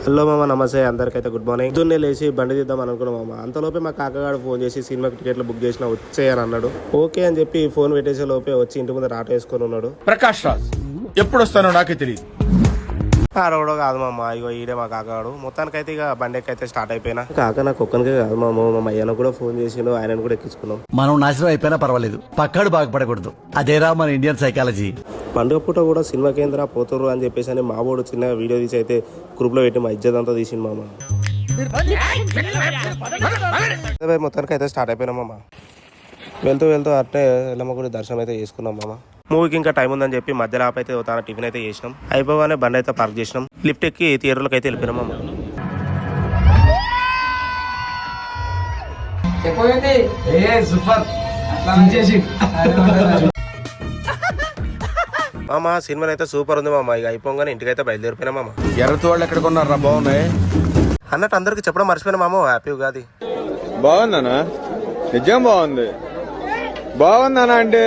Hello మామ, నమస్తే అందరికైతే good morning. పొద్దున్నే లేచి బండి తీద్దాం అనుకున్నాం మామ. అంతలోపే మా కాకగాడు ఫోన్ చేసి సినిమాకి టికెట్లు బుక్ చేసిన వచ్చేయని అన్నాడు. ఓకే అని చెప్పి ఫోన్ పెట్టేసే లోపే వచ్చి ఇంటి ముందు ఆటో వేసుకొని ఉన్నాడు. ప్రకాష్ రాజ్ ఎప్పుడు వస్తానో నాకే తెలియదు. ఆడవడో కాదు మామ, ఇగో ఈడే మా కాకగాడు. మొత్తానికైతే ఇక బండి ఎక్కైతే స్టార్ట్ అయిపోయినా. కాక నాకు ఒక్కనికే కాదు మామ, మా అయ్యను కూడా ఫోన్ చేసిండు, ఆయనను కూడా ఎక్కించుకున్నాం. మనం నాశనం అయిపోయినా పర్వాలేదు, పక్కాడు బాగుపడకూడదు. అదేరా మన ఇండియన్ సైకాలజీ. పండుగ పూట కూడా సినిమా కేంద్ర పోతుర్రు అని చెప్పేసి అని మా వాడు చిన్న వీడియో తీసి అయితే గ్రూప్ లో పెట్టి మా ఇజ్జత్ అంతా తీసిండు మామ. మొత్తానికి అయితే స్టార్ట్ అయిపోయినా మామ. వెళ్తూ వెళ్తూ అట్టే ఎల్లమ్మ గుడి దర్శనం అయితే చేసుకున్నాం మామ. మూవీకి ఇంకా టైం ఉందని చెప్పి మధ్యలో ఆపైతే తన టిఫిన్ అయితే చేసినాం. అయిపోగానే బండి అయితే పార్క్ చేసినాం. లిఫ్ట్ ఎక్కి థియేటర్లోకి అయితే వెళ్ళిపోయినాం మామ. మామ సినిమా అయితే సూపర్ ఉంది మామ. ఇక అయిపోగానే ఇంటికైతే బయలుదేరిపోయినా మామ. ఎర్రతో వాళ్ళు ఎక్కడ కొన్నారా? బాగున్నాయి అన్నట్టు అందరికి చెప్పడం మర్చిపోయినా మామ. హ్యాపీ ఉగాది. బాగుందనా? నిజం బాగుంది. బాగుందనా అంటే